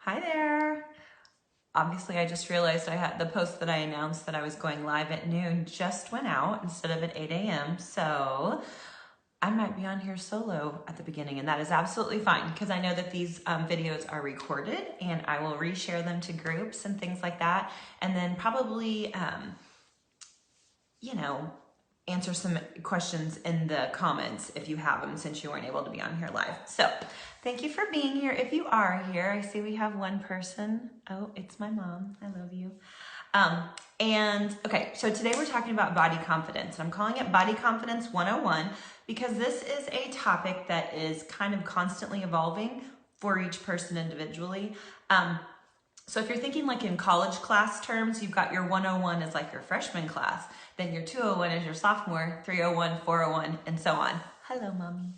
Hi there. Obviously, I just realized I had the post that I announced that I was going live at noon just went out instead of at 8 a.m. So I might be on here solo at the beginning, and that is absolutely fine because I know that these videos are recorded and I will reshare them to groups and things like that. And then probably, you know, answer some questions in the comments if you have them since you weren't able to be on here live. So thank you for being here. If you are here, I see we have one person. Oh, it's my mom. I love you. And okay, so today we're talking about body confidence. I'm calling it Body Confidence 101 because this is a topic that is kind of constantly evolving for each person individually. So if you're thinking like in college class terms, you've got your 101 is like your freshman class, then your 201 is your sophomore, 301, 401, and so on. Hello, mommy.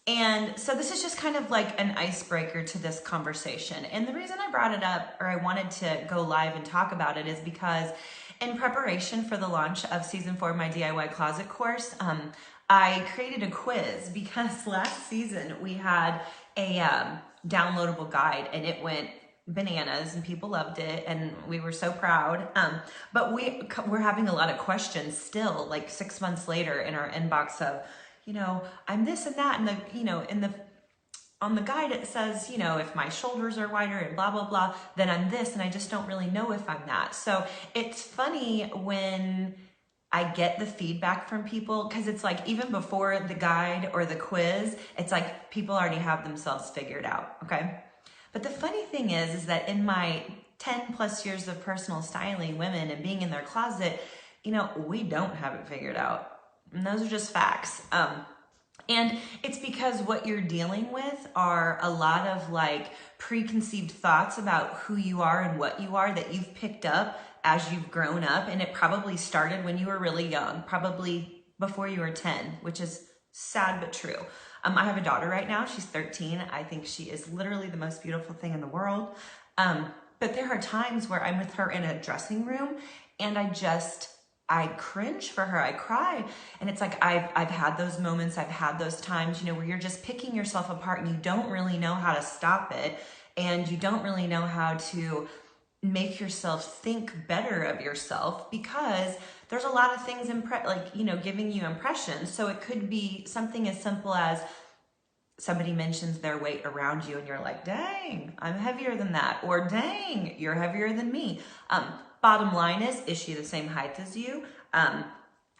And so this is just kind of like an icebreaker to this conversation. And the reason I brought it up, or I wanted to go live and talk about it, is because in preparation for the launch of season 4 of my DIY closet course, I created a quiz because last season we had a downloadable guide and it went bananas and people loved it and we were so proud. But we're having a lot of questions still, like 6 months later in our inbox of, I'm this and that, and on the guide it says, if my shoulders are wider and blah, blah, blah, then I'm this, and I just don't really know if I'm that. So it's funny when I get the feedback from people, because it's like even before the guide or the quiz, it's like people already have themselves figured out, okay? But the funny thing is that in my 10 plus years of personal styling women and being in their closet, we don't have it figured out. And those are just facts. And it's because what you're dealing with are a lot of like preconceived thoughts about who you are and what you are that you've picked up as you've grown up. And it probably started when you were really young, probably before you were 10, which is sad but true. I have a daughter right now. She's 13. I think she is literally the most beautiful thing in the world. But there are times where I'm with her in a dressing room and I cringe for her. I cry. And it's like, I've had those moments. I've had those times, where you're just picking yourself apart and you don't really know how to stop it. And you don't really know how to make yourself think better of yourself because there's a lot of things giving you impressions. So it could be something as simple as somebody mentions their weight around you and you're like, dang, I'm heavier than that. Or dang, you're heavier than me. Bottom line is she the same height as you?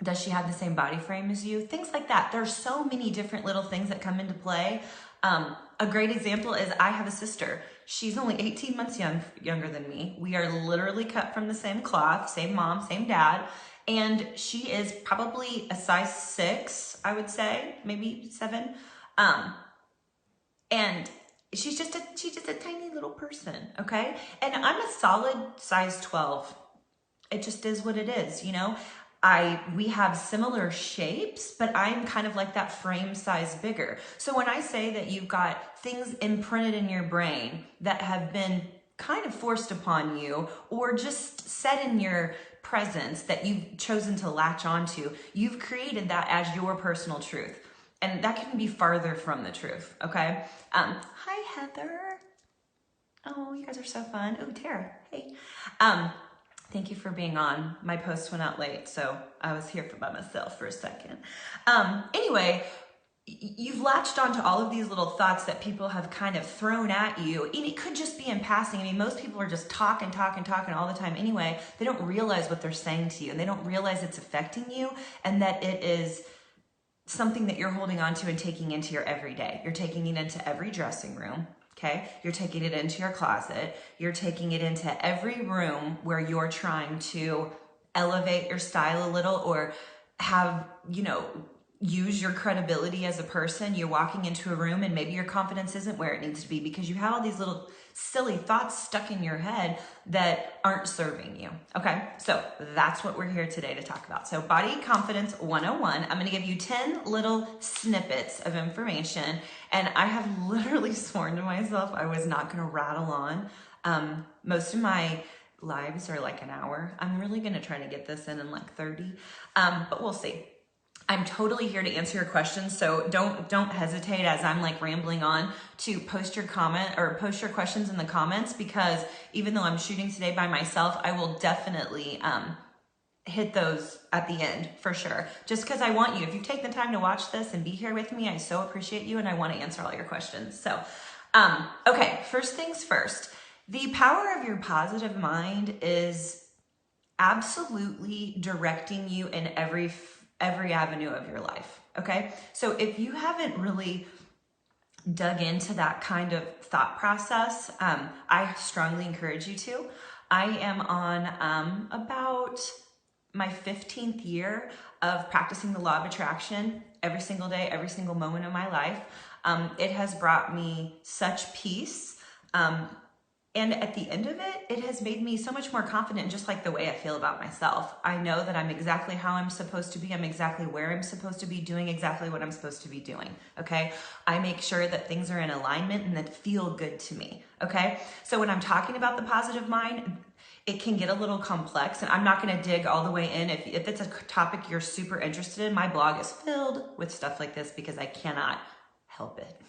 Does she have the same body frame as you? Things like that. There's so many different little things that come into play. A great example is I have a sister. She's only 18 months younger than me. We are literally cut from the same cloth, same mom, same dad. And she is probably a size 6, I would say, maybe 7. And she's just a tiny little person, okay? And I'm a solid size 12. It just is what it is, we have similar shapes, but I'm kind of like that frame size bigger. So when I say that you've got things imprinted in your brain that have been kind of forced upon you or just set in your presence that you've chosen to latch onto, you've created that as your personal truth. And that can be farther from the truth, okay? Hi, Heather. Oh, you guys are so fun. Oh, Tara, hey. Thank you for being on. My post went out late, so I was here by myself for a second. Anyway, you've latched onto all of these little thoughts that people have kind of thrown at you. And it could just be in passing. I mean, most people are just talking all the time anyway. They don't realize what they're saying to you, and they don't realize it's affecting you and that it is something that you're holding on to and taking into your everyday. You're taking it into every dressing room. Okay, you're taking it into your closet. You're taking it into every room where you're trying to elevate your style a little or have, use your credibility as a person. You're walking into a room and maybe your confidence isn't where it needs to be because you have all these little silly thoughts stuck in your head that aren't serving you. Okay, so that's what we're here today to talk about. So Body Confidence 101, I'm gonna give you 10 little snippets of information, and I have literally sworn to myself I was not gonna rattle on. Most of my lives are like an hour. I'm really gonna try to get this in like 30, but we'll see. I'm totally here to answer your questions, so don't hesitate as I'm like rambling on to post your comment or post your questions in the comments, because even though I'm shooting today by myself, I will definitely hit those at the end for sure. Just because I want you, if you take the time to watch this and be here with me, I so appreciate you and I want to answer all your questions. So, okay, first things first, the power of your positive mind is absolutely directing you in every avenue of your life, okay? So if you haven't really dug into that kind of thought process, I strongly encourage you to. I am on about my 15th year of practicing the law of attraction every single day, every single moment of my life. It has brought me such peace. And at the end of it, it has made me so much more confident in just like the way I feel about myself. I know that I'm exactly how I'm supposed to be. I'm exactly where I'm supposed to be, doing exactly what I'm supposed to be doing, okay? I make sure that things are in alignment and that feel good to me, okay? So when I'm talking about the positive mind, it can get a little complex, and I'm not gonna dig all the way in. If it's a topic you're super interested in, my blog is filled with stuff like this because I cannot help it.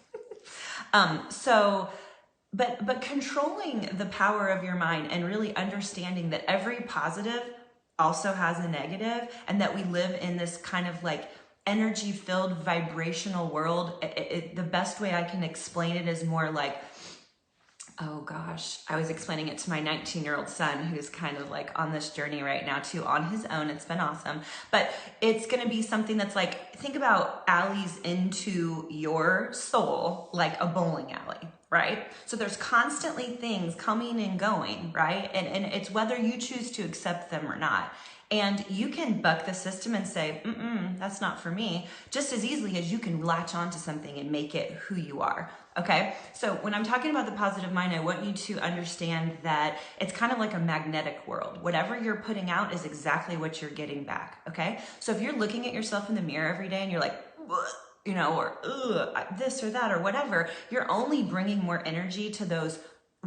But controlling the power of your mind and really understanding that every positive also has a negative, and that we live in this kind of like energy-filled vibrational world. The best way I can explain it is more like, oh gosh, I was explaining it to my 19-year-old son, who's kind of like on this journey right now too, on his own. It's been awesome. But it's going to be something that's like, think about alleys into your soul, like a bowling alley, right? So there's constantly things coming and going, right? And it's whether you choose to accept them or not. And you can buck the system and say, that's not for me, just as easily as you can latch onto something and make it who you are, okay? So when I'm talking about the positive mind, I want you to understand that it's kind of like a magnetic world. Whatever you're putting out is exactly what you're getting back, okay? So if you're looking at yourself in the mirror every day and you're like, you know, or this or that or whatever, you're only bringing more energy to those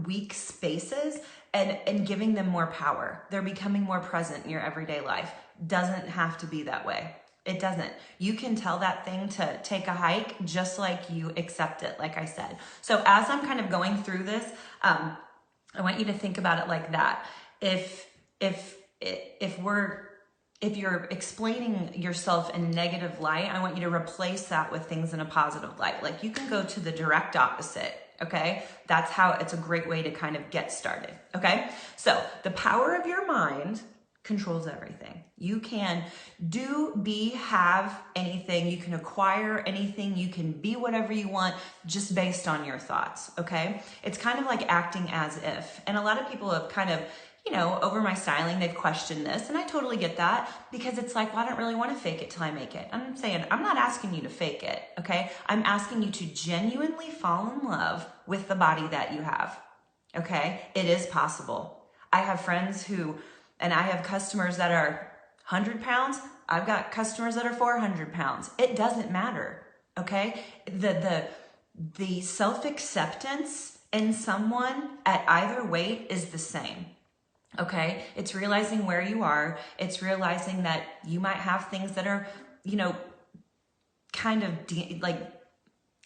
weak spaces and giving them more power. They're becoming more present in your everyday life. Doesn't have to be that way. It doesn't. You can tell that thing to take a hike just like you accept it, like I said. So as I'm kind of going through this, I want you to think about it like that. If you're explaining yourself in a negative light, I want you to replace that with things in a positive light. Like you can go to the direct opposite. Okay, that's how it's a great way to kind of get started. Okay, so the power of your mind controls everything. You can do, be, have anything. You can acquire anything. You can be whatever you want just based on your thoughts. Okay, it's kind of like acting as if. And a lot of people have kind of, you know, over my styling, they've questioned this, and I totally get that, because it's like, well, I don't really want to fake it till I make it. I'm saying, I'm not asking you to fake it, okay? I'm asking you to genuinely fall in love with the body that you have, okay? It is possible. I have friends and I have customers that are 100 pounds. I've got customers that are 400 pounds. It doesn't matter, okay? The self-acceptance in someone at either weight is the same. Okay, it's realizing where you are. It's realizing that you might have things that are, you know, kind of like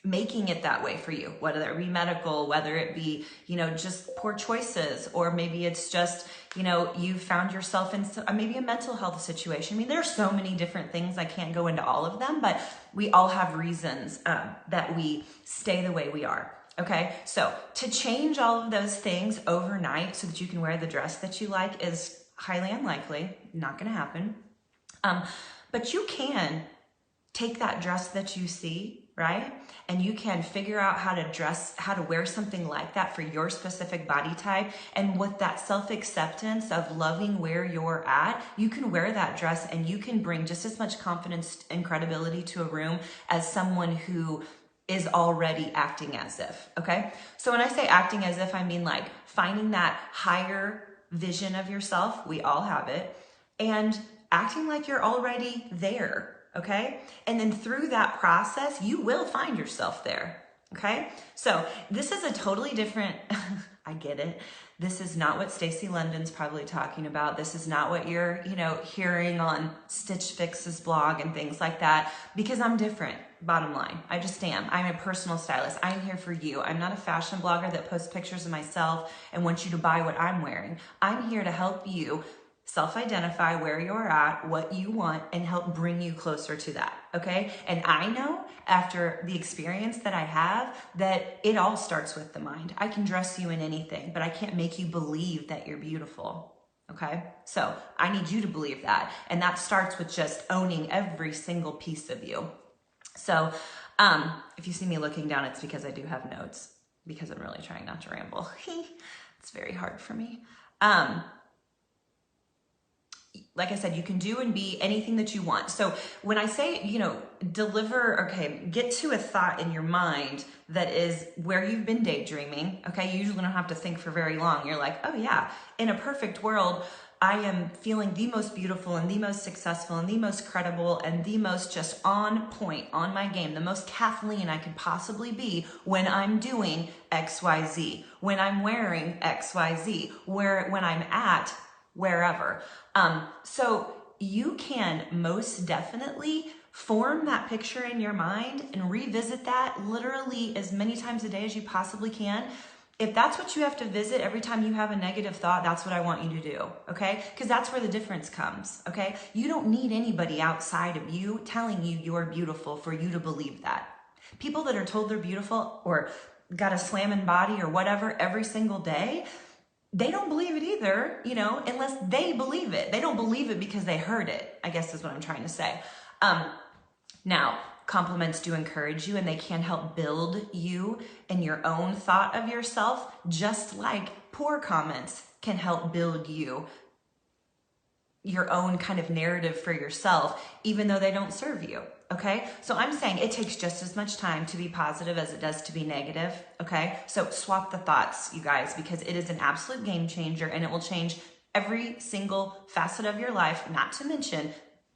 making it that way for you, whether it be medical, whether it be, you know, just poor choices, or maybe it's just, you know, you found yourself in maybe a mental health situation. I mean, there's so many different things. I can't go into all of them, but we all have reasons that we stay the way we are. Okay, so to change all of those things overnight so that you can wear the dress that you like is highly unlikely, not gonna happen. But you can take that dress that you see, right? And you can figure out how to wear something like that for your specific body type. And with that self-acceptance of loving where you're at, you can wear that dress and you can bring just as much confidence and credibility to a room as someone who is already acting as if, okay? So when I say acting as if, I mean like finding that higher vision of yourself, we all have it, and acting like you're already there, okay? And then through that process, you will find yourself there, okay? So this is a totally different, I get it. This is not what Stacey London's probably talking about. This is not what you're, hearing on Stitch Fix's blog and things like that, because I'm different. Bottom line, I just am. I'm a personal stylist. I'm here for you. I'm not a fashion blogger that posts pictures of myself and wants you to buy what I'm wearing. I'm here to help you self-identify where you're at, what you want, and help bring you closer to that, okay? And I know after the experience that I have that it all starts with the mind. I can dress you in anything, but I can't make you believe that you're beautiful, okay? So I need you to believe that. And that starts with just owning every single piece of you. So if you see me looking down, it's because I do have notes, because I'm really trying not to ramble. It's very hard for me. Like I said, you can do and be anything that you want. So when I say, get to a thought in your mind that is where you've been daydreaming, okay? You usually don't have to think for very long. You're like, oh yeah, in a perfect world, I am feeling the most beautiful and the most successful and the most credible and the most just on point, on my game, the most Kathleen I could possibly be when I'm doing XYZ, when I'm wearing XYZ, when I'm at wherever. So you can most definitely form that picture in your mind and revisit that literally as many times a day as you possibly can. If that's what you have to visit every time you have a negative thought, that's what I want you to do, okay? Because that's where the difference comes, okay? You don't need anybody outside of you telling you you're beautiful for you to believe that. People that are told they're beautiful or got a slamming body or whatever every single day, they don't believe it either, unless they believe it. They don't believe it because they heard it, I guess is what I'm trying to say. Now, compliments do encourage you, and they can help build you and your own thought of yourself, just like poor comments can help build you, your own kind of narrative for yourself, even though they don't serve you, okay? So I'm saying it takes just as much time to be positive as it does to be negative, okay? So swap the thoughts, you guys, because it is an absolute game changer, and it will change every single facet of your life, not to mention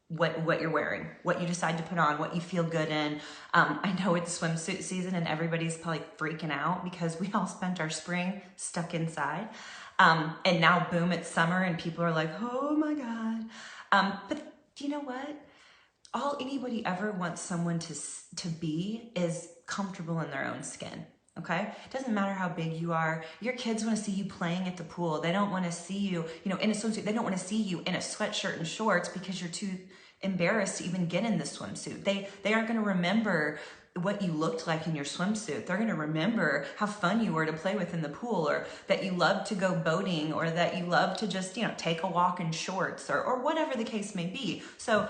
what you're wearing, what you decide to put on, what you feel good in. I know it's swimsuit season and everybody's probably freaking out because we all spent our spring stuck inside. And now boom, it's summer and people are like, oh my God. But you know what? All anybody ever wants someone to be is comfortable in their own skin. Okay? It doesn't matter how big you are. Your kids want to see you playing at the pool. They don't want to see you, in a swimsuit. They don't want to see you in a sweatshirt and shorts because you're too embarrassed to even get in the swimsuit. They aren't going to remember what you looked like in your swimsuit. They're going to remember how fun you were to play with in the pool, or that you love to go boating, or that you love to just, take a walk in shorts, or whatever the case may be. So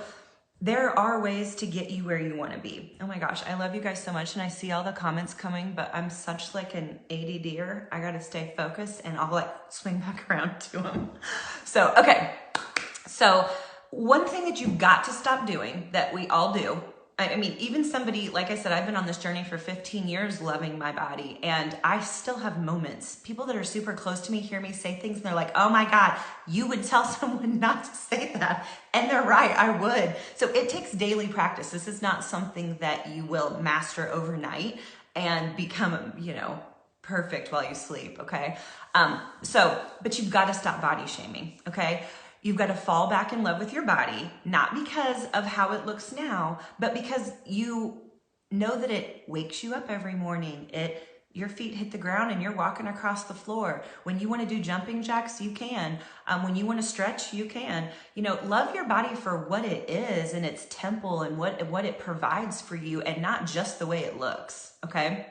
there are ways to get you where you want to be. Oh my gosh, I love you guys so much, and I see all the comments coming, but I'm such like an ADDer. I got to stay focused, and I'll swing back around to them. So, okay. So one thing that you've got to stop doing, that we all do, I mean, even somebody, like I said, I've been on this journey for 15 years loving my body, and I still have moments. People that are super close to me hear me say things and they're like, oh my God, you would tell someone not to say that. And they're right, I would. So it takes daily practice. This is not something that you will master overnight and become, perfect while you sleep, okay? But you've got to stop body shaming, okay? You've got to fall back in love with your body, not because of how it looks now, but because you know that it wakes you up every morning. Your feet hit the ground and you're walking across the floor. When you want to do jumping jacks, you can. When you want to stretch, you can. Love your body for what it is and its temple and what it provides for you, and not just the way it looks, okay?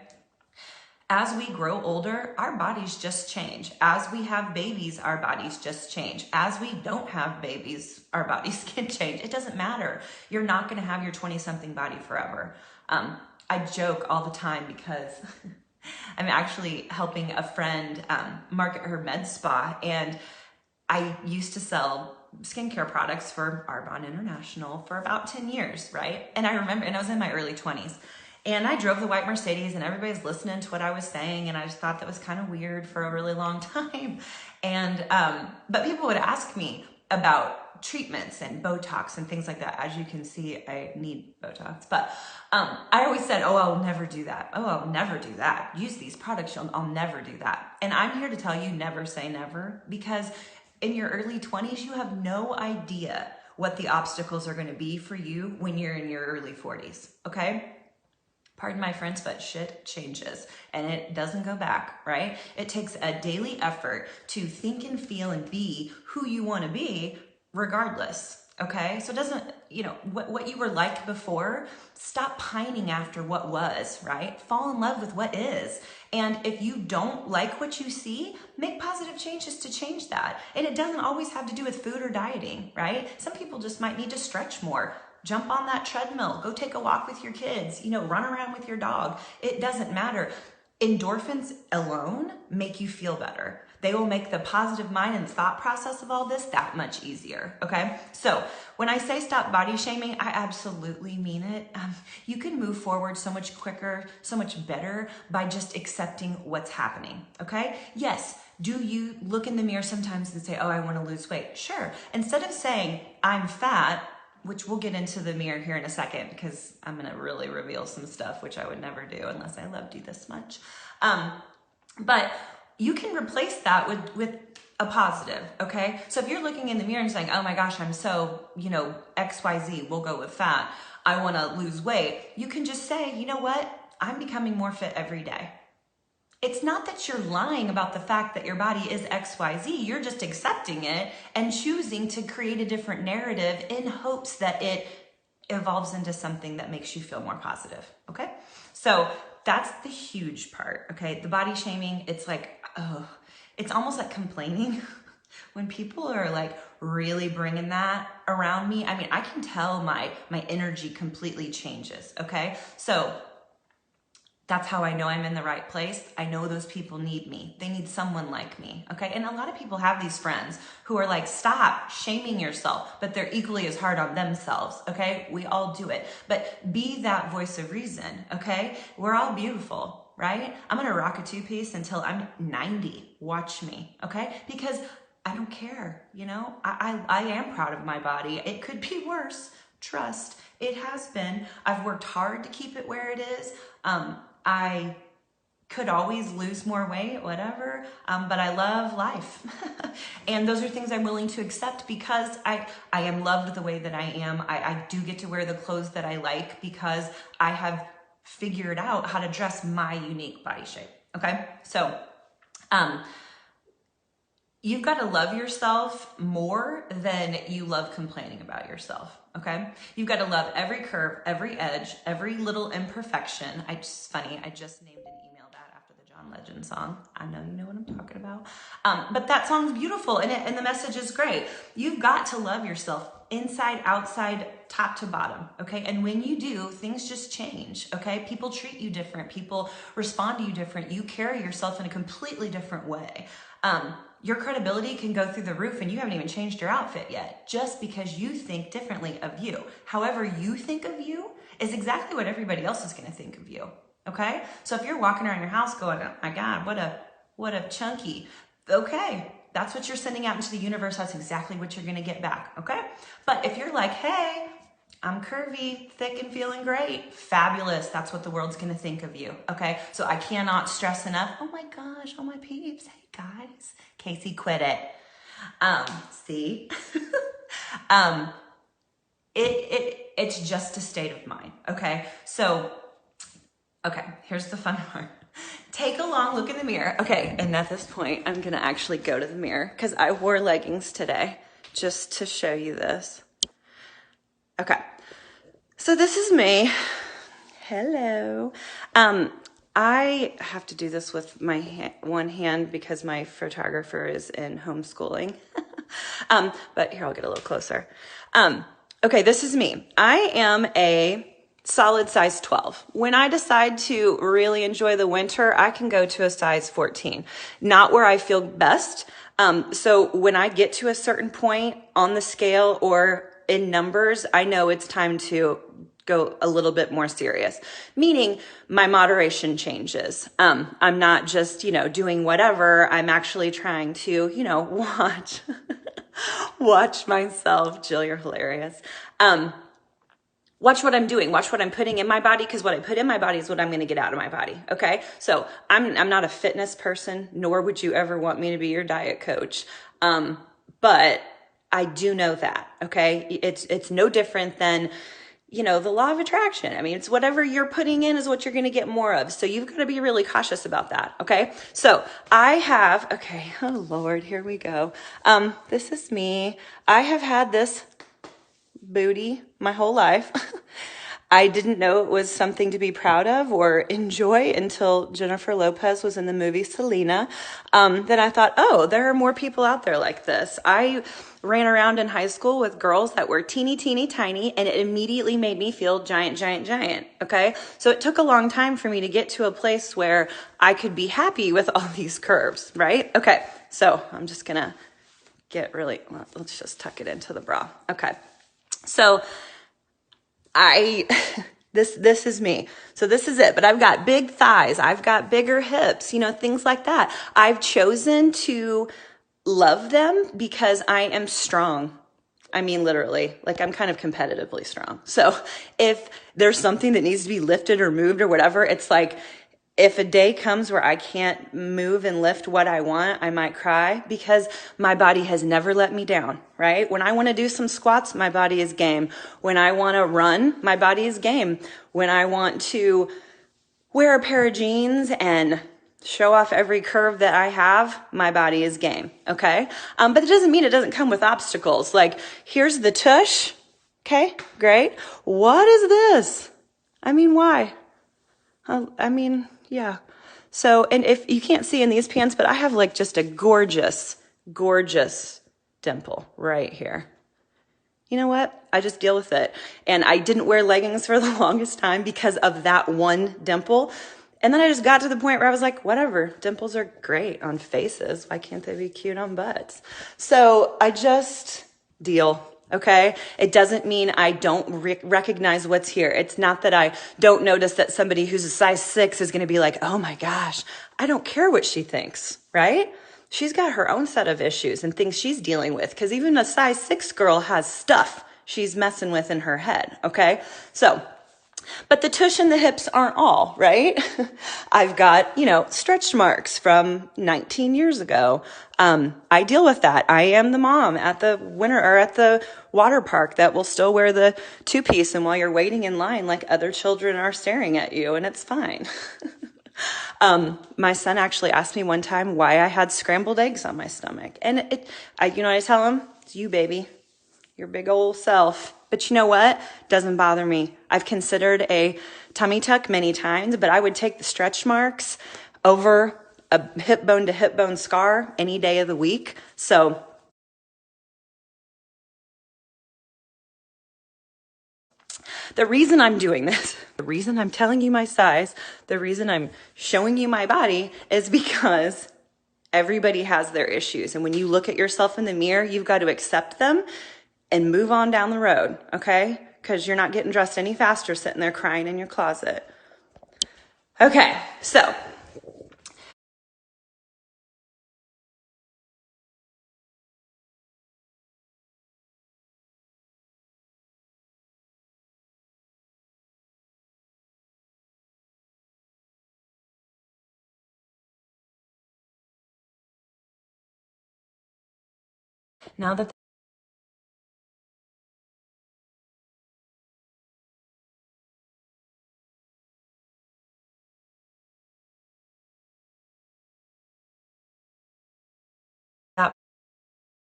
As we grow older, our bodies just change. As we have babies, our bodies just change. As we don't have babies, our bodies can change. It doesn't matter. You're not going to have your 20-something body forever. I joke all the time because I'm actually helping a friend market her med spa, and I used to sell skincare products for Arbonne International for about 10 years, right? And I remember, and I was in my early 20s. And I drove the white Mercedes, and everybody's listening to what I was saying, and I just thought that was kind of weird for a really long time. And but people would ask me about treatments and Botox and things like that. As you can see, I need Botox, but I always said, oh, I'll never do that. Oh, I'll never do that. Use these products, I'll never do that. And I'm here to tell you, never say never, because in your early 20s, you have no idea what the obstacles are going to be for you when you're in your early 40s, okay? Pardon my French, but shit changes and it doesn't go back, right? It takes a daily effort to think and feel and be who you want to be regardless, okay? So it doesn't, what you were like before, stop pining after what was, right? Fall in love with what is. And if you don't like what you see, make positive changes to change that. And it doesn't always have to do with food or dieting, right? Some people just might need to stretch more. Jump on that treadmill, go take a walk with your kids, run around with your dog. It doesn't matter. Endorphins alone make you feel better. They will make the positive mind and thought process of all this that much easier, okay? So when I say stop body shaming, I absolutely mean it. You can move forward so much quicker, so much better by just accepting what's happening, okay? Yes, do you look in the mirror sometimes and say, oh, I want to lose weight? Sure. Instead of saying, I'm fat, which we'll get into the mirror here in a second because I'm going to really reveal some stuff, which I would never do unless I loved you this much. But you can replace that with a positive, okay? So if you're looking in the mirror and saying, oh my gosh, I'm so, XYZ, we'll go with fat, I want to lose weight. You can just say, you know what? I'm becoming more fit every day. It's not that you're lying about the fact that your body is XYZ. You're just accepting it and choosing to create a different narrative in hopes that it evolves into something that makes you feel more positive, okay? So that's the huge part, okay? The body shaming, it's like, oh, it's almost like complaining. When people are like really bringing that around me, I mean, I can tell my energy completely changes, okay? So that's how I know I'm in the right place. I know those people need me. They need someone like me, okay? And a lot of people have these friends who are like, stop shaming yourself, but they're equally as hard on themselves, okay? We all do it, but be that voice of reason, okay? We're all beautiful, right? I'm gonna rock a two-piece until I'm 90. Watch me, okay? Because I don't care, I am proud of my body. It could be worse, trust. It has been. I've worked hard to keep it where it is. I could always lose more weight, whatever, but I love life. And those are things I'm willing to accept because I am loved the way that I am. I do get to wear the clothes that I like because I have figured out how to dress my unique body shape, okay? So, you've got to love yourself more than you love complaining about yourself, okay? You've got to love every curve, every edge, every little imperfection. It's funny, I just named an email that after the John Legend song. I know you know what I'm talking about. But that song's beautiful and the message is great. You've got to love yourself inside, outside, top to bottom, okay? And when you do, things just change, okay? People treat you different. People respond to you different. You carry yourself in a completely different way. Your credibility can go through the roof and you haven't even changed your outfit yet just because you think differently of you. However you think of you is exactly what everybody else is going to think of you, okay? So if you're walking around your house going, oh my God, what a chunky, okay, that's what you're sending out into the universe. That's exactly what you're going to get back, okay? But if you're like, hey, I'm curvy, thick, and feeling great, fabulous, that's what the world's going to think of you, okay? So I cannot stress enough, oh my gosh, oh my peeps, hey guys, Casey quit it. See? It's just a state of mind, okay? So, okay, here's the fun part. Take a long look in the mirror. Okay, and at this point, I'm gonna actually go to the mirror because I wore leggings today just to show you this. Okay, so this is me. Hello. I have to do this with my one hand because my photographer is in homeschooling. But here, I'll get a little closer. Okay, this is me. I am a solid size 12. When I decide to really enjoy the winter, I can go to a size 14. Not where I feel best. So when I get to a certain point on the scale or in numbers, I know it's time to go a little bit more serious, meaning my moderation changes. I'm not just, doing whatever. I'm actually trying to, watch myself. Jill, you're hilarious. Watch what I'm doing. Watch what I'm putting in my body, because what I put in my body is what I'm going to get out of my body. Okay. So I'm not a fitness person, nor would you ever want me to be your diet coach. But I do know that. Okay. It's no different than, you know, the law of attraction. I mean, it's whatever you're putting in is what you're going to get more of. So you've got to be really cautious about that. Okay. So oh Lord, here we go. This is me. I have had this booty my whole life. I didn't know it was something to be proud of or enjoy until Jennifer Lopez was in the movie Selena. Then I thought, oh, there are more people out there like this. I ran around in high school with girls that were teeny, teeny, tiny, and it immediately made me feel giant, giant, giant. Okay. So it took a long time for me to get to a place where I could be happy with all these curves, right? Okay. So I'm just going to let's just tuck it into the bra. Okay. So this is me. So this is it. But I've got big thighs. I've got bigger hips, you know, things like that. I've chosen to love them because I am strong. I mean, literally, like I'm kind of competitively strong. So if there's something that needs to be lifted or moved or whatever, it's like, if a day comes where I can't move and lift what I want, I might cry, because my body has never let me down, right? When I want to do some squats, my body is game. When I want to run, my body is game. When I want to wear a pair of jeans and show off every curve that I have, my body is game, okay? But it doesn't mean it doesn't come with obstacles. Like, here's the tush, okay, great. What is this? I mean, why? Yeah. So, and if you can't see in these pants, but I have like just a gorgeous, gorgeous dimple right here. You know what? I just deal with it. And I didn't wear leggings for the longest time because of that one dimple. And then I just got to the point where I was like, whatever, dimples are great on faces. Why can't they be cute on butts? So I just deal. Okay. It doesn't mean I don't recognize what's here. It's not that I don't notice that somebody who's a size 6 is going to be like, oh my gosh, I don't care what she thinks, right? She's got her own set of issues and things she's dealing with, because even a size 6 girl has stuff she's messing with in her head. Okay. So, but the tush and the hips aren't all, right? I've got, you know, stretch marks from 19 years ago. I deal with that. I am the mom at the water park that will still wear the 2-piece, and while you're waiting in line, like, other children are staring at you, and it's fine. My son actually asked me one time why I had scrambled eggs on my stomach. And you know what I tell him? It's you, baby. Your big old self. But you know what? Doesn't bother me. I've considered a tummy tuck many times, but I would take the stretch marks over a hip bone to hip bone scar any day of the week. So the reason I'm doing this, the reason I'm telling you my size, the reason I'm showing you my body is because everybody has their issues. And when you look at yourself in the mirror, you've got to accept them and move on down the road, okay? Because you're not getting dressed any faster sitting there crying in your closet. Okay, so now that that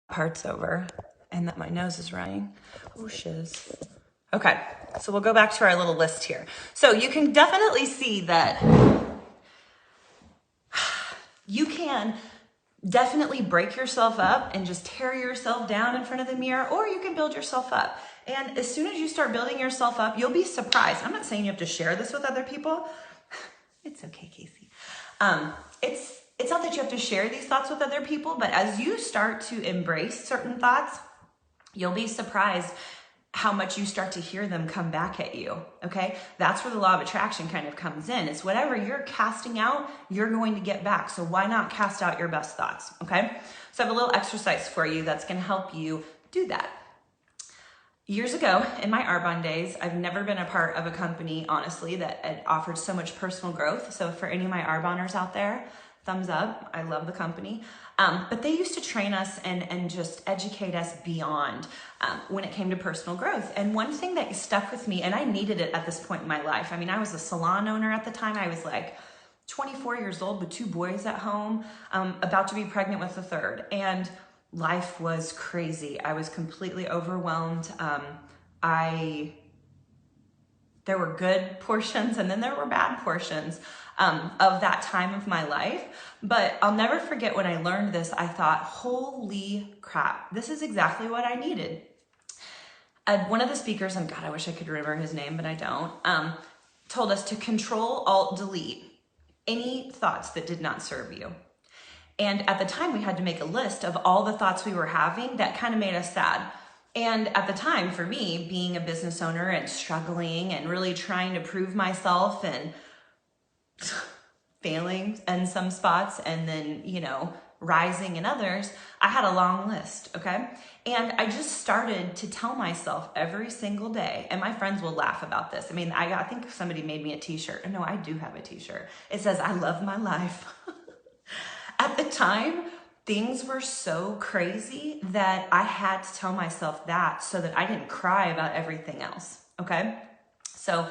part's over and that my nose is running, oh shiz. Okay, so we'll go back to our little list here. So you can definitely see that you can definitely break yourself up and just tear yourself down in front of the mirror, or you can build yourself up. And as soon as you start building yourself up, you'll be surprised. I'm not saying you have to share this with other people. It's okay, Casey. It's not that you have to share these thoughts with other people, but as you start to embrace certain thoughts, you'll be surprised how much you start to hear them come back at you, okay? That's where the law of attraction kind of comes in. It's whatever you're casting out, you're going to get back. So why not cast out your best thoughts, okay? So I have a little exercise for you that's gonna help you do that. Years ago, in my Arbonne days, I've never been a part of a company, honestly, that had offered so much personal growth. So for any of my Arbonners out there, thumbs up. I love the company. But they used to train us and just educate us beyond when it came to personal growth. And one thing that stuck with me, and I needed it at this point in my life. I mean, I was a salon owner at the time. I was like 24 years old with 2 boys at home, about to be pregnant with a third. And life was crazy. I was completely overwhelmed. There were good portions and then there were bad portions of that time of my life. But I'll never forget when I learned this, I thought, holy crap, this is exactly what I needed. One of the speakers, and God, I wish I could remember his name, but I don't, told us to Control, Alt, Delete any thoughts that did not serve you. And at the time, we had to make a list of all the thoughts we were having that kind of made us sad. And at the time, for me, being a business owner and struggling and really trying to prove myself and failing in some spots and then, rising in others, I had a long list, okay? And I just started to tell myself every single day, and my friends will laugh about this. I mean, I think somebody made me a t-shirt. No, I do have a t-shirt. It says, I love my life. At the time, things were so crazy that I had to tell myself that so that I didn't cry about everything else, okay? So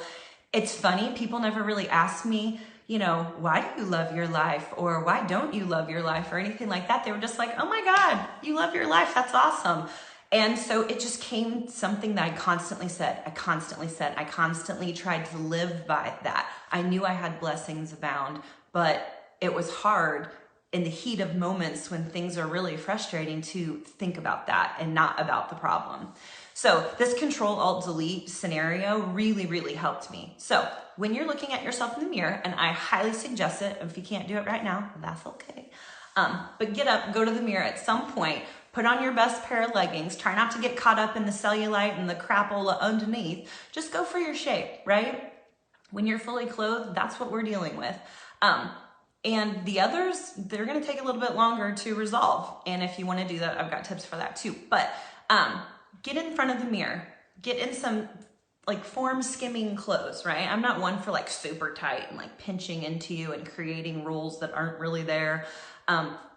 it's funny, people never really ask me, why do you love your life? Or why don't you love your life? Or anything like that. They were just like, oh my God, you love your life. That's awesome. And so it just came something that I constantly said. I constantly tried to live by that. I knew I had blessings abound, but it was hard in the heat of moments when things are really frustrating to think about that and not about the problem. So this Control, Alt, Delete scenario really, really helped me. So when you're looking at yourself in the mirror, and I highly suggest it, if you can't do it right now, that's okay. But get up, go to the mirror at some point, put on your best pair of leggings, try not to get caught up in the cellulite and the crapola underneath. Just go for your shape, right? When you're fully clothed, that's what we're dealing with. And the others, they're going to take a little bit longer to resolve. And if you want to do that, I've got tips for that too. But get in front of the mirror, get in some like form skimming clothes, right? I'm not one for like super tight and like pinching into you and creating rules that aren't really there.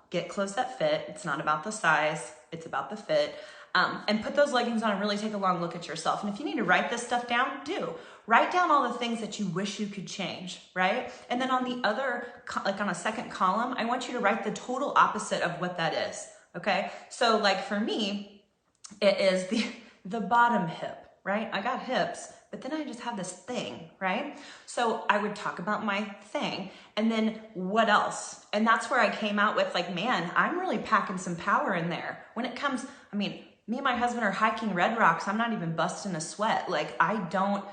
Get clothes that fit. It's not about the size, it's about the fit. And put those leggings on and really take a long look at yourself. And if you need to write this stuff down, do. Write down all the things that you wish you could change, right? And then on the other, like on a second column, I want you to write the total opposite of what that is, okay? So like for me, it is the bottom hip, right? I got hips, but then I just have this thing, right? So I would talk about my thing and then what else? And that's where I came out with like, man, I'm really packing some power in there. When it comes, me and my husband are hiking Red Rocks. I'm not even busting a sweat. Like I don't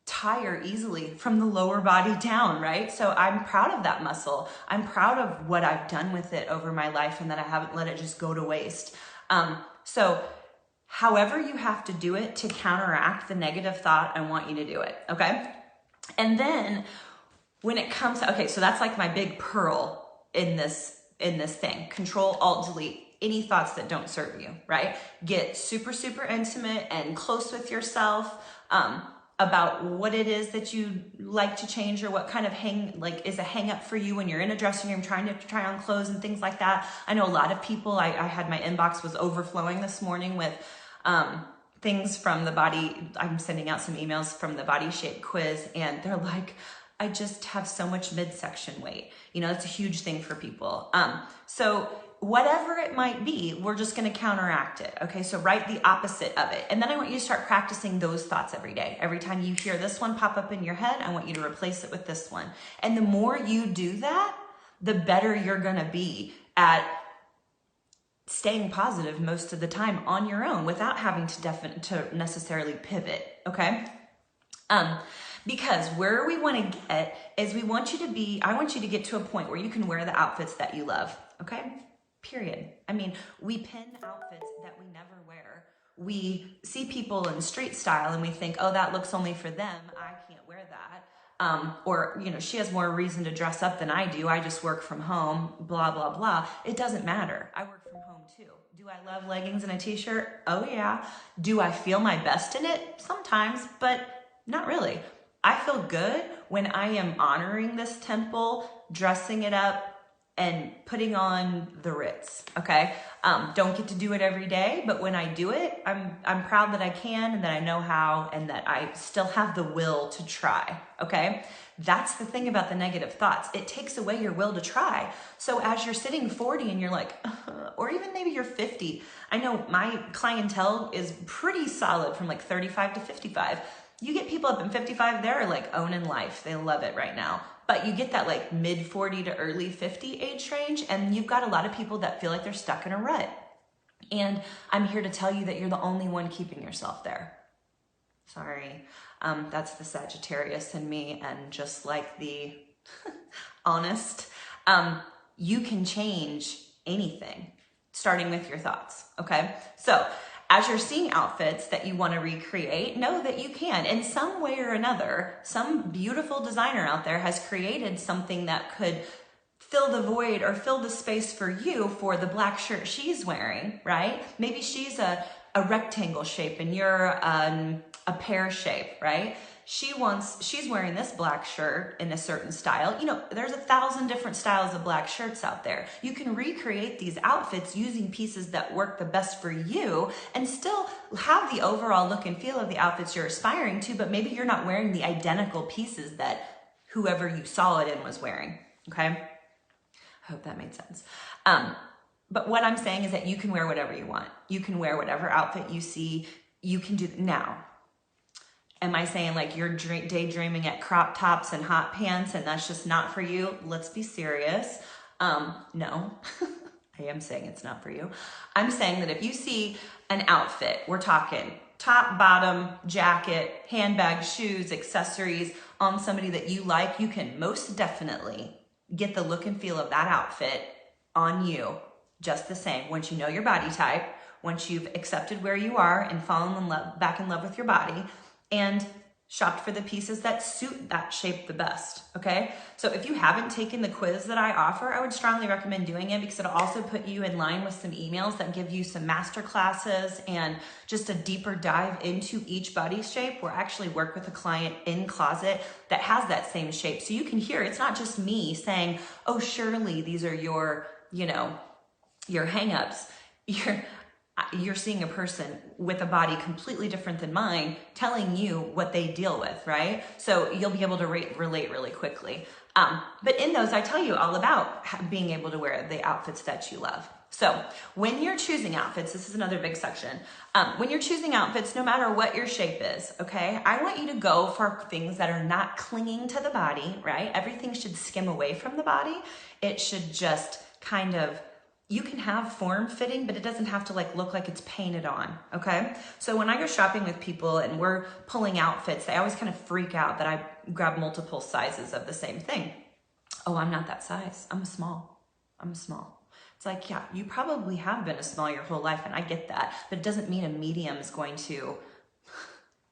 tire easily from the lower body down, right? So I'm proud of that muscle. I'm proud of what I've done with it over my life and that I haven't let it just go to waste. So however you have to do it to counteract the negative thought, I want you to do it, okay? And then when it comes to, okay, so that's like my big pearl in this thing. Control, Alt, Delete. Any thoughts that don't serve you, right? Get super, super intimate and close with yourself about what it is that you like to change or what kind of is a hang up for you when you're in a dressing room trying to try on clothes and things like that. I know a lot of people, I had my inbox was overflowing this morning with things from the body. I'm sending out some emails from the Body Shape quiz and they're like, I just have so much midsection weight. That's a huge thing for people. So whatever it might be, we're just going to counteract it. Okay, so write the opposite of it. And then I want you to start practicing those thoughts every day. Every time you hear this one pop up in your head, I want you to replace it with this one. And the more you do that, the better you're going to be at staying positive most of the time on your own without having to necessarily pivot. Okay. Because where we want to get is I want you to get to a point where you can wear the outfits that you love. Okay. Period. We pin outfits that we never wear. We see people in street style and we think, oh, that looks only for them. I can't wear that. or, you know, she has more reason to dress up than I do. I just work from home, blah, blah, blah. It doesn't matter. I work from home too. Do I love leggings and a t-shirt? Oh yeah. Do I feel my best in it? Sometimes, but not really. I feel good when I am honoring this temple, dressing it up, and putting on the Ritz, okay? Don't get to do it every day, but when I do it, I'm proud that I can and that I know how and that I still have the will to try, okay? That's the thing about the negative thoughts. It takes away your will to try. So as you're sitting 40 and you're like, or even maybe you're 50, I know my clientele is pretty solid from like 35 to 55. You get people up in 55, they're like owning life. They love it right now. But you get that like mid 40 to early 50 age range, and you've got a lot of people that feel like they're stuck in a rut. And I'm here to tell you that you're the only one keeping yourself there. Sorry, that's the Sagittarius in me, and just like the honest, you can change anything, starting with your thoughts, okay? So as you're seeing outfits that you want to recreate, know that you can. In some way or another, some beautiful designer out there has created something that could fill the void or fill the space for you for the black shirt she's wearing, right? Maybe she's a rectangle shape and you're a pear shape, right? She's wearing this black shirt in a certain style. You know, there's 1,000 different styles of black shirts out there. You can recreate these outfits using pieces that work the best for you and still have the overall look and feel of the outfits you're aspiring to, but maybe you're not wearing the identical pieces that whoever you saw it in was wearing, okay? I hope that made sense. But what I'm saying is that you can wear whatever you want. You can wear whatever outfit you see. You can do now. Am I saying like you're daydreaming at crop tops and hot pants and that's just not for you? Let's be serious. No, I am saying it's not for you. I'm saying that if you see an outfit, we're talking top, bottom, jacket, handbag, shoes, accessories on somebody that you like, you can most definitely get the look and feel of that outfit on you just the same. Once you know your body type, once you've accepted where you are and fallen back in love with your body, and shopped for the pieces that suit that shape the best, okay? So if you haven't taken the quiz that I offer, I would strongly recommend doing it because it'll also put you in line with some emails that give you some master classes and just a deeper dive into each body shape, where I actually work with a client in closet that has that same shape. So you can hear, it's not just me saying, oh, surely these are your, you know, your hangups. You're seeing a person with a body completely different than mine telling you what they deal with, right? So you'll be able to relate really quickly. But in those, I tell you all about being able to wear the outfits that you love. So when you're choosing outfits, this is another big section. When you're choosing outfits, no matter what your shape is, okay, I want you to go for things that are not clinging to the body, right? Everything should skim away from the body. It should just kind of, you can have form fitting, but it doesn't have to like look like it's painted on, okay? So when I go shopping with people and we're pulling outfits, they always kind of freak out that I grab multiple sizes of the same thing. Oh, I'm not that size. I'm a small. It's like, yeah, you probably have been a small your whole life, and I get that, but it doesn't mean a medium is going to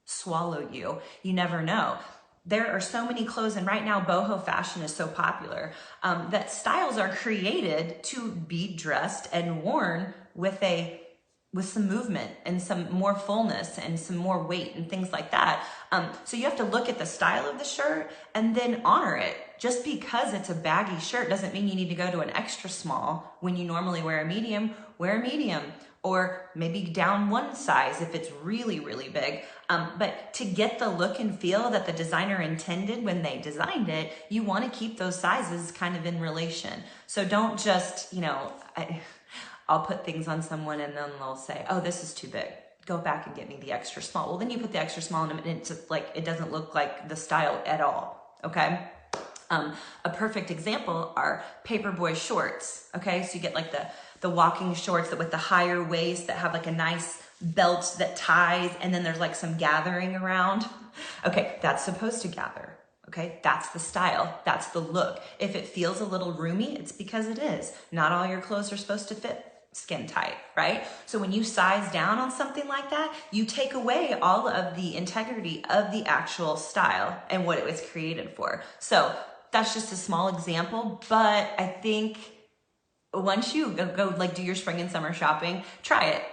swallow you. You never know. There are so many clothes, and right now boho fashion is so popular that styles are created to be dressed and worn with some movement and some more fullness and some more weight and things like that. So you have to look at the style of the shirt and then honor it. Just because it's a baggy shirt doesn't mean you need to go to an extra small when you normally wear a medium. Wear a medium. Or maybe down one size if it's really, really big. But to get the look and feel that the designer intended when they designed it, you want to keep those sizes kind of in relation. So don't just, you know, I'll put things on someone and then they'll say, oh, this is too big. Go back and get me the extra small. Well, then you put the extra small in them and it's just like, it doesn't look like the style at all, okay? A perfect example are paperboy shorts, okay? So you get like the walking shorts that with the higher waist that have like a nice belt that ties, and then there's like some gathering around. Okay, that's supposed to gather, okay? That's the style, that's the look. If it feels a little roomy, it's because it is. Not all your clothes are supposed to fit skin tight, right? So when you size down on something like that, you take away all of the integrity of the actual style and what it was created for. So that's just a small example, but I think once you go like do your spring and summer shopping, try it.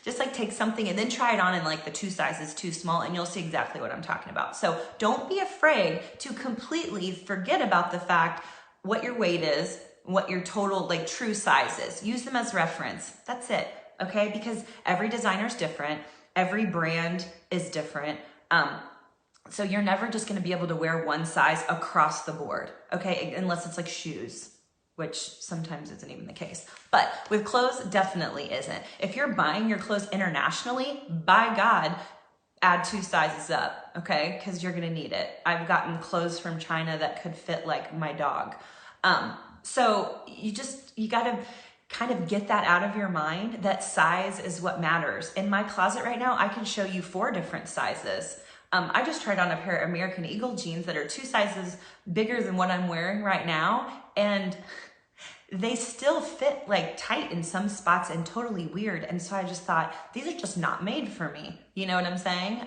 Just like take something and then try it on in like the 2 sizes too small, and you'll see exactly what I'm talking about. So don't be afraid to completely forget about the fact what your weight is, what your total like true size is. Use them as reference. That's it. Okay? Because every designer is different. Every brand is different. So you're never just going to be able to wear one size across the board. Okay? Unless it's like shoes, which sometimes isn't even the case. But with clothes, definitely isn't. If you're buying your clothes internationally, by God, add 2 sizes up, okay? Because you're gonna need it. I've gotten clothes from China that could fit like my dog. So you gotta kind of get that out of your mind, that size is what matters. In my closet right now, I can show you 4 different sizes. I just tried on a pair of American Eagle jeans that are 2 sizes bigger than what I'm wearing right now, and they still fit like tight in some spots and totally weird. And so I just thought, these are just not made for me. You know what I'm saying?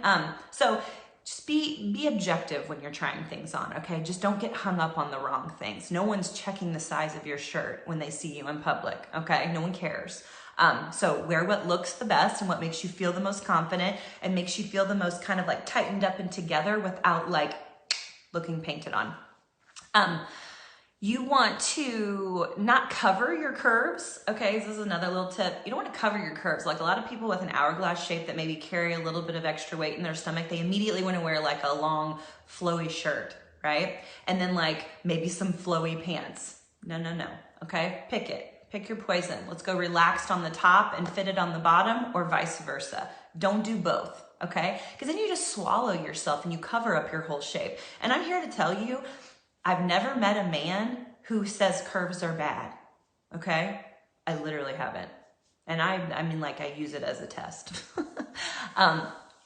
So just be objective when you're trying things on, okay? Just don't get hung up on the wrong things. No one's checking the size of your shirt when they see you in public, okay? No one cares. So wear what looks the best and what makes you feel the most confident and makes you feel the most kind of like tightened up and together without like looking painted on. You want to not cover your curves, okay? This is another little tip. You don't want to cover your curves. Like a lot of people with an hourglass shape that maybe carry a little bit of extra weight in their stomach, they immediately want to wear like a long flowy shirt, right? And then like maybe some flowy pants. No, okay? Pick it. Pick your poison. Let's go relaxed on the top and fitted on the bottom, or vice versa. Don't do both, okay? Because then you just swallow yourself and you cover up your whole shape. And I'm here to tell you, I've never met a man who says curves are bad, okay? I literally haven't. And I mean, like, I use it as a test.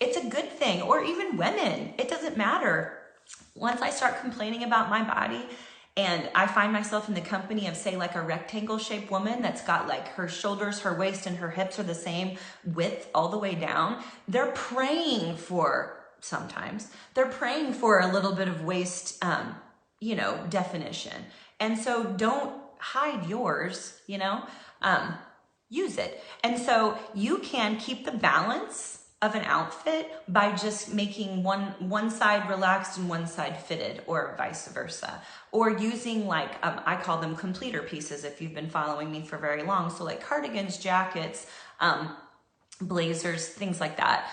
It's a good thing, or even women, it doesn't matter. Once I start complaining about my body and I find myself in the company of, say, like a rectangle shaped woman that's got like her shoulders, her waist, and her hips are the same width all the way down, they're praying for, sometimes, they're praying for a little bit of waist, definition. And so don't hide yours, use it. And so you can keep the balance of an outfit by just making one side relaxed and one side fitted, or vice versa. Or using like, I call them completer pieces if you've been following me for very long. So like cardigans, jackets, blazers, things like that.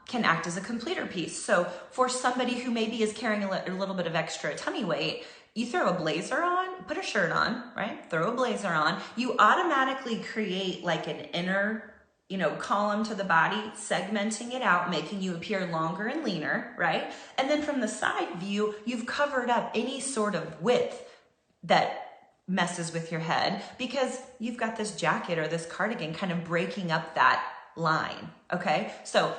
Can act as a completer piece. So for somebody who maybe is carrying a little bit of extra tummy weight, you throw a blazer on, put a shirt on, right? Throw a blazer on. You automatically create like an inner, column to the body, segmenting it out, making you appear longer and leaner, right? And then from the side view, you've covered up any sort of width that messes with your head, because you've got this jacket or this cardigan kind of breaking up that line, okay? So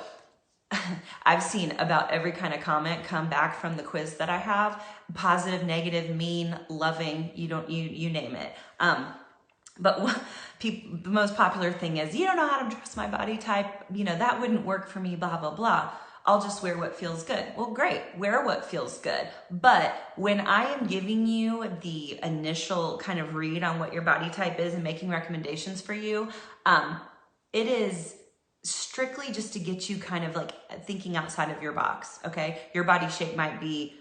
I've seen about every kind of comment come back from the quiz that I have: positive, negative, mean, loving, you name it. But the most popular thing is, you don't know how to dress my body type, that wouldn't work for me, blah, blah, blah. I'll just wear what feels good. Well, great, wear what feels good. But when I am giving you the initial kind of read on what your body type is and making recommendations for you, it is strictly just to get you kind of like thinking outside of your box, okay? Your body shape might be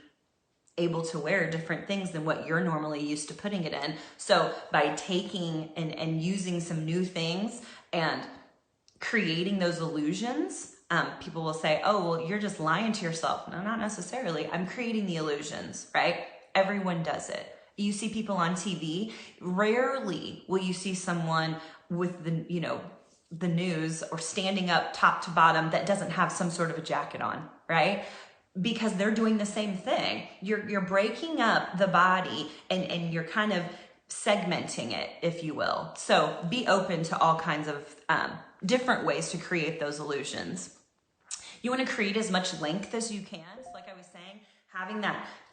able to wear different things than what you're normally used to putting it in. So by taking and using some new things and creating those illusions, people will say, oh, well, you're just lying to yourself. No, not necessarily. I'm creating the illusions, right? Everyone does it. You see people on TV. Rarely will you see someone with the news or standing up top to bottom that doesn't have some sort of a jacket on, right? Because they're doing the same thing. You're breaking up the body and you're kind of segmenting it, if you will. So be open to all kinds of different ways to create those illusions. You want to create as much length as you can. So like I was saying,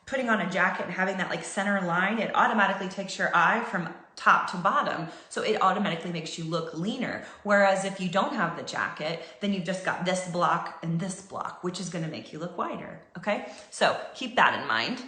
putting on a jacket and having that like center line, it automatically takes your eye from top to bottom, so it automatically makes you look leaner. Whereas if you don't have the jacket, then you've just got this block and this block, which is going to make you look wider. Okay, so keep that in mind.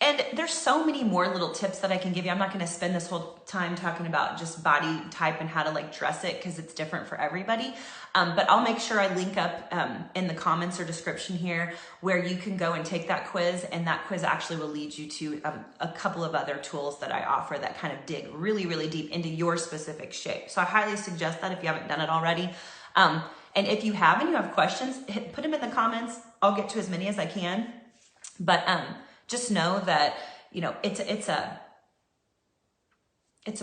And there's so many more little tips that I can give you. I'm not going to spend this whole time talking about just body type and how to like dress it, because it's different for everybody. But I'll make sure I link up in the comments or description here where you can go and take that quiz, and that quiz actually will lead you to a couple of other tools that I offer that kind of dig really, really deep into your specific shape. So I highly suggest that if you haven't done it already. And if you have and you have questions, put them in the comments. I'll get to as many as I can. But just know that, you know, it's a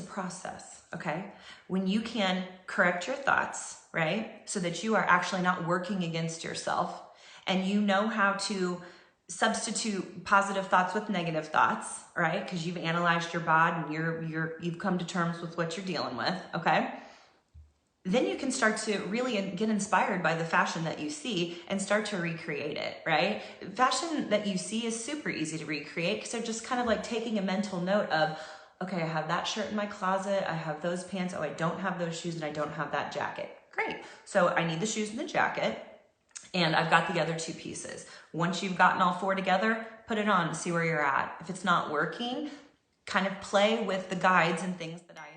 process, okay? When you can correct your thoughts, right? So that you are actually not working against yourself, and you know how to substitute positive thoughts with negative thoughts, right? Because you've analyzed your body and you've come to terms with what you're dealing with, okay? Then you can start to really get inspired by the fashion that you see and start to recreate it, right? Fashion that you see is super easy to recreate, because they're just kind of like taking a mental note of, okay, I have that shirt in my closet, I have those pants, oh, I don't have those shoes, and I don't have that jacket. Great. So I need the shoes and the jacket, and I've got the other two pieces. Once you've gotten all four together, put it on and see where you're at. If it's not working, kind of play with the guides and things that I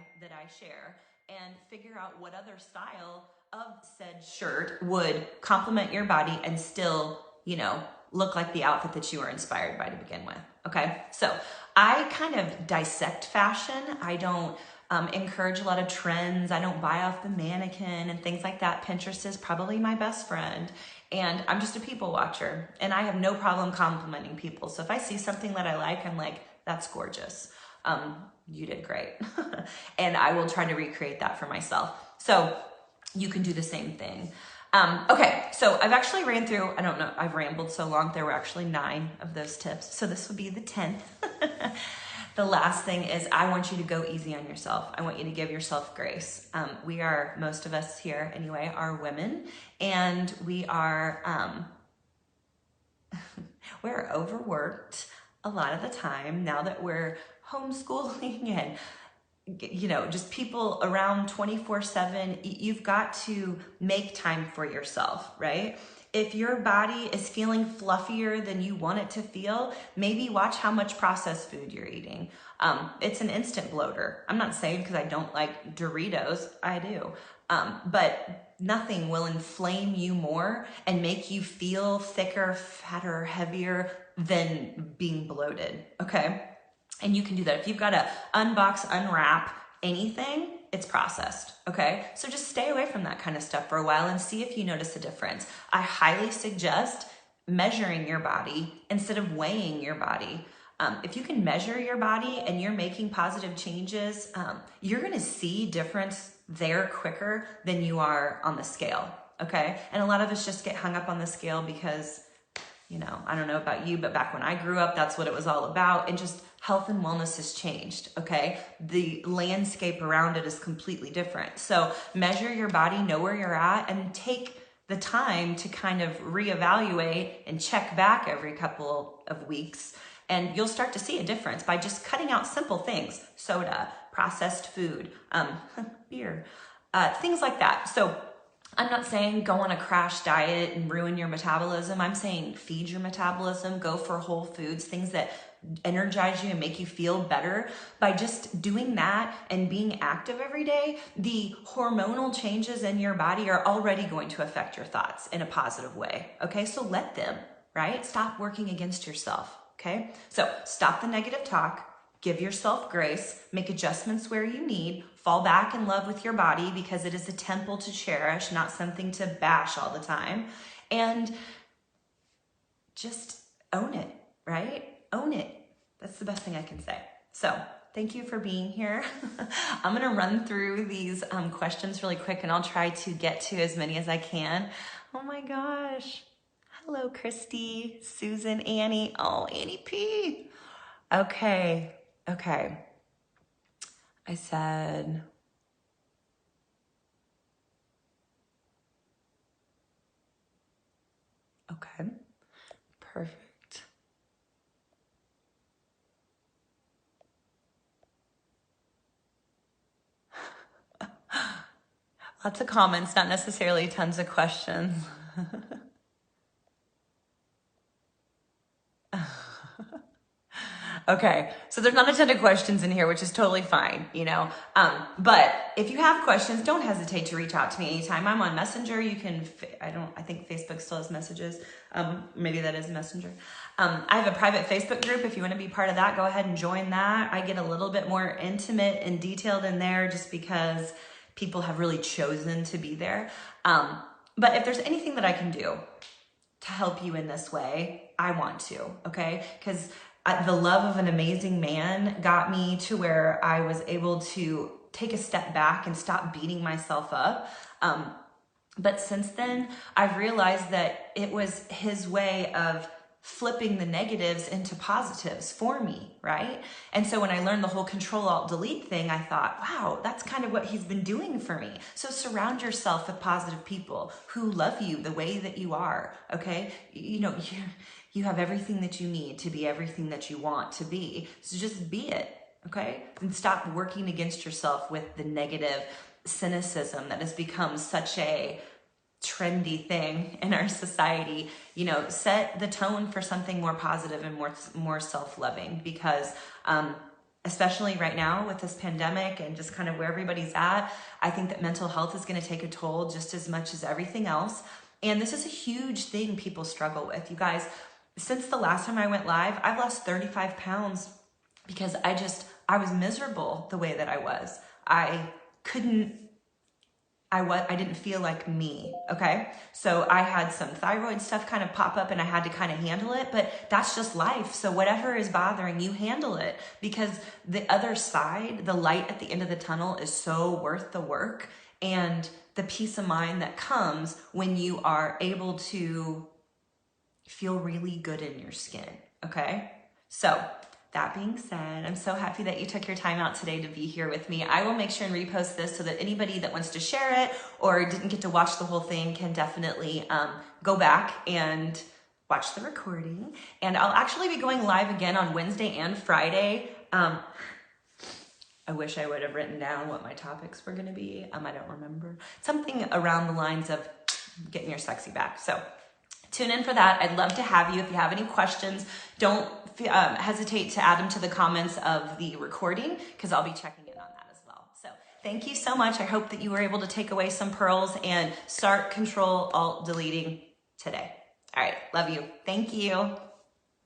share, and figure out what other style of said shirt would complement your body and still, you know, look like the outfit that you were inspired by to begin with. Okay, so I kind of dissect fashion. I don't encourage a lot of trends. I don't buy off the mannequin and things like that. Pinterest is probably my best friend, and I'm just a people watcher, and I have no problem complimenting people. So if I see something that I like, I'm like, that's gorgeous. You did great. And I will try to recreate that for myself. So you can do the same thing. Okay, so I've actually ran through, I don't know, I've rambled so long, there were actually 9 of those tips. So this would be the 10th. The last thing is, I want you to go easy on yourself. I want you to give yourself grace. We are, most of us here anyway, are women, and we are, we're overworked a lot of the time now that we're homeschooling and, you know, just people around 24/7. You've got to make time for yourself, right? If your body is feeling fluffier than you want it to feel, maybe watch how much processed food you're eating. It's an instant bloater. I'm not saying because I don't like Doritos, I do. But nothing will inflame you more and make you feel thicker, fatter, heavier than being bloated, okay? And you can do that. If you've got to unbox, unwrap anything, it's processed, okay? So just stay away from that kind of stuff for a while and see if you notice a difference. I highly suggest measuring your body instead of weighing your body. If you can measure your body and you're making positive changes, you're gonna see difference there quicker than you are on the scale, okay? And a lot of us just get hung up on the scale because, you know, I don't know about you, but back when I grew up, that's what it was all about. And just health and wellness has changed, okay? The landscape around it is completely different. So measure your body, know where you're at, and take the time to kind of reevaluate and check back every couple of weeks. And you'll start to see a difference by just cutting out simple things: soda, processed food, beer, things like that. So I'm not saying go on a crash diet and ruin your metabolism. I'm saying feed your metabolism, go for whole foods, things that energize you and make you feel better. By just doing that and being active every day, the hormonal changes in your body are already going to affect your thoughts in a positive way. Okay, so let them, right? Stop working against yourself. Okay, so stop the negative talk. Give yourself grace, make adjustments where you need, fall back in love with your body because it is a temple to cherish, not something to bash all the time. And just own it, right? Own it. That's the best thing I can say. So thank you for being here. I'm gonna run through these questions really quick, and I'll try to get to as many as I can. Oh my gosh. Hello, Christy, Susan, Annie. Oh, Annie P. Okay. I said, okay, perfect. Lots of comments, not necessarily tons of questions. Okay, so there's not a ton of questions in here, which is totally fine, you know. But if you have questions, don't hesitate to reach out to me anytime. I'm on Messenger. You can, I think Facebook still has messages. Maybe that is Messenger. I have a private Facebook group. If you want to be part of that, go ahead and join that. I get a little bit more intimate and detailed in there just because people have really chosen to be there. But if there's anything that I can do to help you in this way, I want to, okay? Because the love of an amazing man got me to where I was able to take a step back and stop beating myself up. But since then, I've realized that it was his way of flipping the negatives into positives for me, right? And so when I learned the whole Control-Alt-Delete thing, I thought, wow, that's kind of what he's been doing for me. So surround yourself with positive people who love you the way that you are, okay? You know, you have everything that you need to be everything that you want to be. So just be it, okay? And stop working against yourself with the negative cynicism that has become such a trendy thing in our society. You know, set the tone for something more positive and more self-loving, because especially right now with this pandemic and just kind of where everybody's at, I think that mental health is going to take a toll just as much as everything else. And this is a huge thing people struggle with. You guys, since the last time I went live, I've lost 35 pounds because I was miserable the way that I was. I didn't feel like me, okay? So I had some thyroid stuff kind of pop up and I had to kind of handle it, but that's just life. So whatever is bothering you, handle it, because the other side, the light at the end of the tunnel, is so worth the work and the peace of mind that comes when you are able to feel really good in your skin, okay? So that being said, I'm so happy that you took your time out today to be here with me. I will make sure and repost this so that anybody that wants to share it or didn't get to watch the whole thing can definitely go back and watch the recording. And I'll actually be going live again on Wednesday and Friday. I wish I would have written down what my topics were gonna be. I don't remember. Something around the lines of getting your sexy back. So tune in for that. I'd love to have you. If you have any questions, don't hesitate to add them to the comments of the recording, because I'll be checking in on that as well. So thank you so much. I hope that you were able to take away some pearls and start Control-Alt-Deleting today. All right. Love you. Thank you.